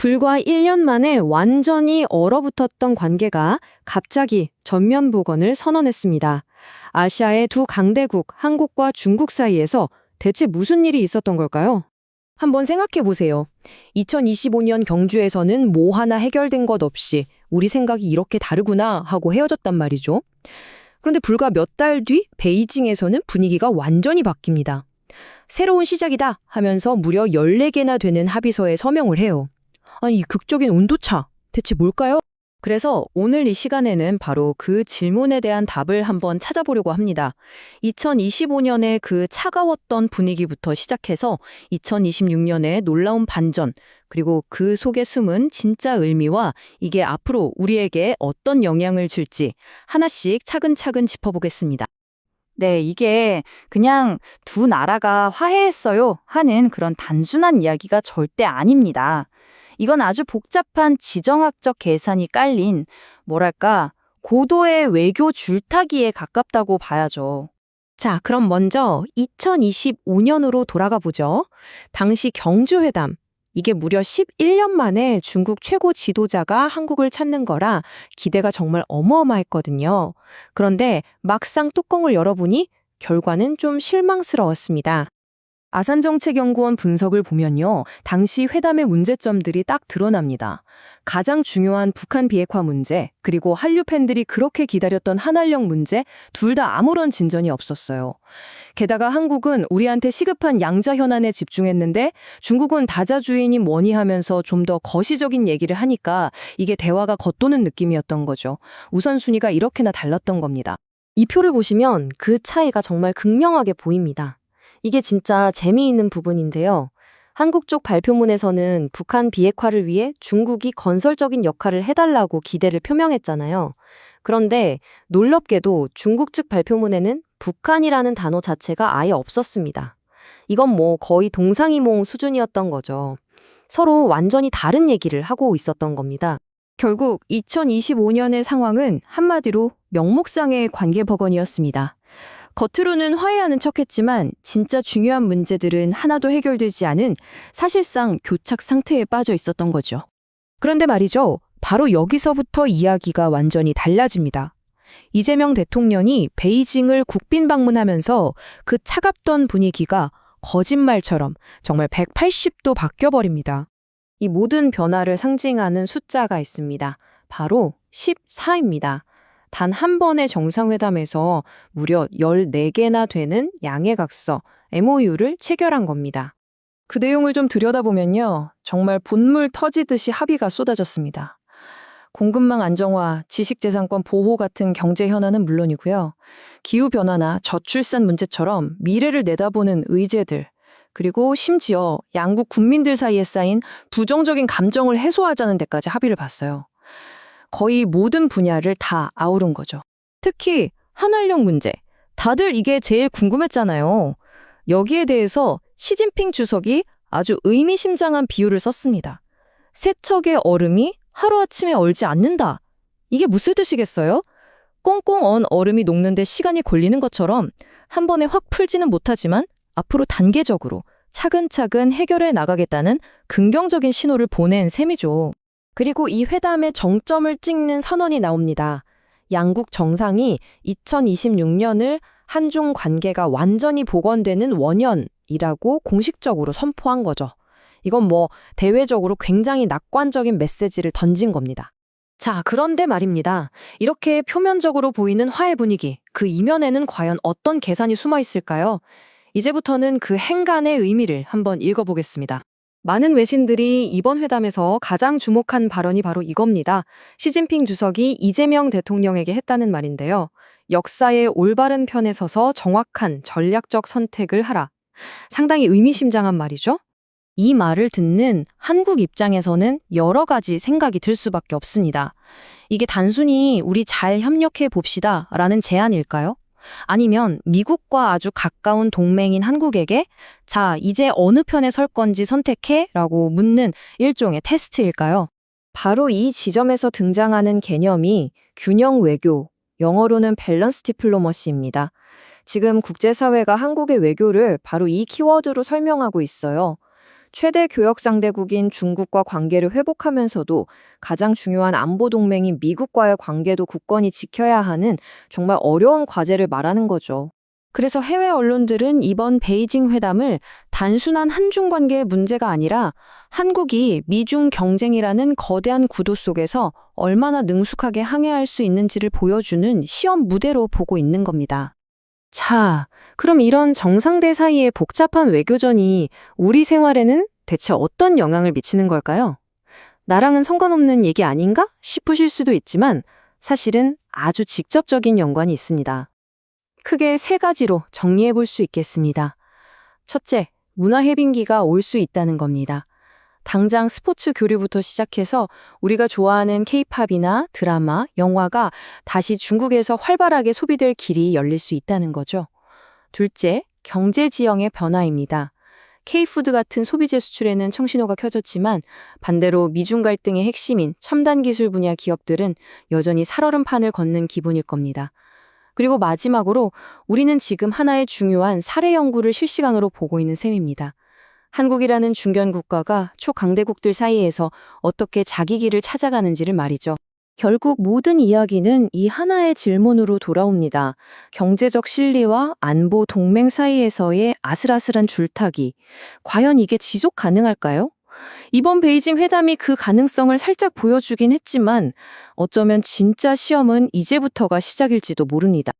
불과 1년 만에 완전히 얼어붙었던 관계가 갑자기 전면 복원을 선언했습니다. 아시아의 두 강대국, 한국과 중국 사이에서 대체 무슨 일이 있었던 걸까요? 한번 생각해 보세요. 2025년 경주에서는 뭐 하나 해결된 것 없이 우리 생각이 이렇게 다르구나 하고 헤어졌단 말이죠. 그런데 불과 몇 달 뒤 베이징에서는 분위기가 완전히 바뀝니다. 새로운 시작이다 하면서 무려 14개나 되는 합의서에 서명을 해요. 아니, 이 극적인 온도차, 대체 뭘까요? 그래서 오늘 이 시간에는 바로 그 질문에 대한 답을 한번 찾아보려고 합니다. 2025년에 그 차가웠던 분위기부터 시작해서 2026년에 놀라운 반전, 그리고 그 속에 숨은 진짜 의미와 이게 앞으로 우리에게 어떤 영향을 줄지 하나씩 차근차근 짚어보겠습니다. 네, 이게 그냥 두 나라가 화해했어요 하는 그런 단순한 이야기가 절대 아닙니다. 이건 아주 복잡한 지정학적 계산이 깔린 뭐랄까 고도의 외교 줄타기에 가깝다고 봐야죠. 자, 그럼 먼저 2025년으로 돌아가 보죠. 당시 경주회담. 이게 무려 11년 만에 중국 최고 지도자가 한국을 찾는 거라 기대가 정말 어마어마했거든요. 그런데 막상 뚜껑을 열어보니 결과는 좀 실망스러웠습니다. 아산정책연구원 분석을 보면요. 당시 회담의 문제점들이 딱 드러납니다. 가장 중요한 북한 비핵화 문제, 그리고 한류 팬들이 그렇게 기다렸던 한한령 문제, 둘 다 아무런 진전이 없었어요. 게다가 한국은 우리한테 시급한 양자 현안에 집중했는데 중국은 다자주의니 뭐니 하면서 좀 더 거시적인 얘기를 하니까 이게 대화가 겉도는 느낌이었던 거죠. 우선순위가 이렇게나 달랐던 겁니다. 이 표를 보시면 그 차이가 정말 극명하게 보입니다. 이게 진짜 재미있는 부분인데요. 한국 쪽 발표문에서는 북한 비핵화를 위해 중국이 건설적인 역할을 해달라고 기대를 표명했잖아요. 그런데 놀랍게도 중국 측 발표문에는 북한이라는 단어 자체가 아예 없었습니다. 이건 뭐 거의 동상이몽 수준이었던 거죠. 서로 완전히 다른 얘기를 하고 있었던 겁니다. 결국 2025년의 상황은 한마디로 명목상의 관계 복원이었습니다. 겉으로는 화해하는 척했지만 진짜 중요한 문제들은 하나도 해결되지 않은 사실상 교착 상태에 빠져 있었던 거죠. 그런데 말이죠. 바로 여기서부터 이야기가 완전히 달라집니다. 이재명 대통령이 베이징을 국빈 방문하면서 그 차갑던 분위기가 거짓말처럼 정말 180도 바뀌어버립니다. 이 모든 변화를 상징하는 숫자가 있습니다. 바로 14입니다. 단 한 번의 정상회담에서 무려 14개나 되는 양해각서, MOU를 체결한 겁니다. 그 내용을 좀 들여다보면요. 정말 본물 터지듯이 합의가 쏟아졌습니다. 공급망 안정화, 지식재산권 보호 같은 경제 현안은 물론이고요. 기후변화나 저출산 문제처럼 미래를 내다보는 의제들, 그리고 심지어 양국 국민들 사이에 쌓인 부정적인 감정을 해소하자는 데까지 합의를 봤어요. 거의 모든 분야를 다 아우른 거죠. 특히 한한령 문제. 다들 이게 제일 궁금했잖아요. 여기에 대해서 시진핑 주석이 아주 의미심장한 비유를 썼습니다. 세척의 얼음이 하루아침에 얼지 않는다. 이게 무슨 뜻이겠어요? 꽁꽁 언 얼음이 녹는데 시간이 걸리는 것처럼 한 번에 확 풀지는 못하지만 앞으로 단계적으로 차근차근 해결해 나가겠다는 긍정적인 신호를 보낸 셈이죠. 그리고 이 회담의 정점을 찍는 선언이 나옵니다. 양국 정상이 2026년을 한중 관계가 완전히 복원되는 원년이라고 공식적으로 선포한 거죠. 이건 뭐 대외적으로 굉장히 낙관적인 메시지를 던진 겁니다. 자, 그런데 말입니다. 이렇게 표면적으로 보이는 화해 분위기, 그 이면에는 과연 어떤 계산이 숨어 있을까요? 이제부터는 그 행간의 의미를 한번 읽어보겠습니다. 많은 외신들이 이번 회담에서 가장 주목한 발언이 바로 이겁니다. 시진핑 주석이 이재명 대통령에게 했다는 말인데요. 역사의 올바른 편에 서서 정확한 전략적 선택을 하라. 상당히 의미심장한 말이죠. 이 말을 듣는 한국 입장에서는 여러 가지 생각이 들 수밖에 없습니다. 이게 단순히 우리 잘 협력해 봅시다 라는 제안일까요? 아니면 미국과 아주 가까운 동맹인 한국에게 자, 이제 어느 편에 설 건지 선택해? 라고 묻는 일종의 테스트일까요? 바로 이 지점에서 등장하는 개념이 균형 외교, 영어로는 밸런스 디플로머시입니다. 지금 국제사회가 한국의 외교를 바로 이 키워드로 설명하고 있어요. 최대 교역 상대국인 중국과 관계를 회복하면서도 가장 중요한 안보 동맹인 미국과의 관계도 굳건히 지켜야 하는 정말 어려운 과제를 말하는 거죠. 그래서 해외 언론들은 이번 베이징 회담을 단순한 한중 관계의 문제가 아니라 한국이 미중 경쟁이라는 거대한 구도 속에서 얼마나 능숙하게 항해할 수 있는지를 보여주는 시험 무대로 보고 있는 겁니다. 자, 그럼 이런 정상대 사이의 복잡한 외교전이 우리 생활에는 대체 어떤 영향을 미치는 걸까요? 나랑은 상관없는 얘기 아닌가 싶으실 수도 있지만 사실은 아주 직접적인 연관이 있습니다. 크게 세 가지로 정리해 볼 수 있겠습니다. 첫째, 문화 해빙기가 올 수 있다는 겁니다. 당장 스포츠 교류부터 시작해서 우리가 좋아하는 케이팝이나 드라마, 영화가 다시 중국에서 활발하게 소비될 길이 열릴 수 있다는 거죠. 둘째, 경제 지형의 변화입니다. K푸드 같은 소비재 수출에는 청신호가 켜졌지만 반대로 미중 갈등의 핵심인 첨단 기술 분야 기업들은 여전히 살얼음 판을 걷는 기분일 겁니다. 그리고 마지막으로 우리는 지금 하나의 중요한 사례 연구를 실시간으로 보고 있는 셈입니다. 한국이라는 중견 국가가 초강대국들 사이에서 어떻게 자기 길을 찾아가는지를 말이죠. 결국 모든 이야기는 이 하나의 질문으로 돌아옵니다. 경제적 실리와 안보 동맹 사이에서의 아슬아슬한 줄타기. 과연 이게 지속 가능할까요? 이번 베이징 회담이 그 가능성을 살짝 보여주긴 했지만 어쩌면 진짜 시험은 이제부터가 시작일지도 모릅니다.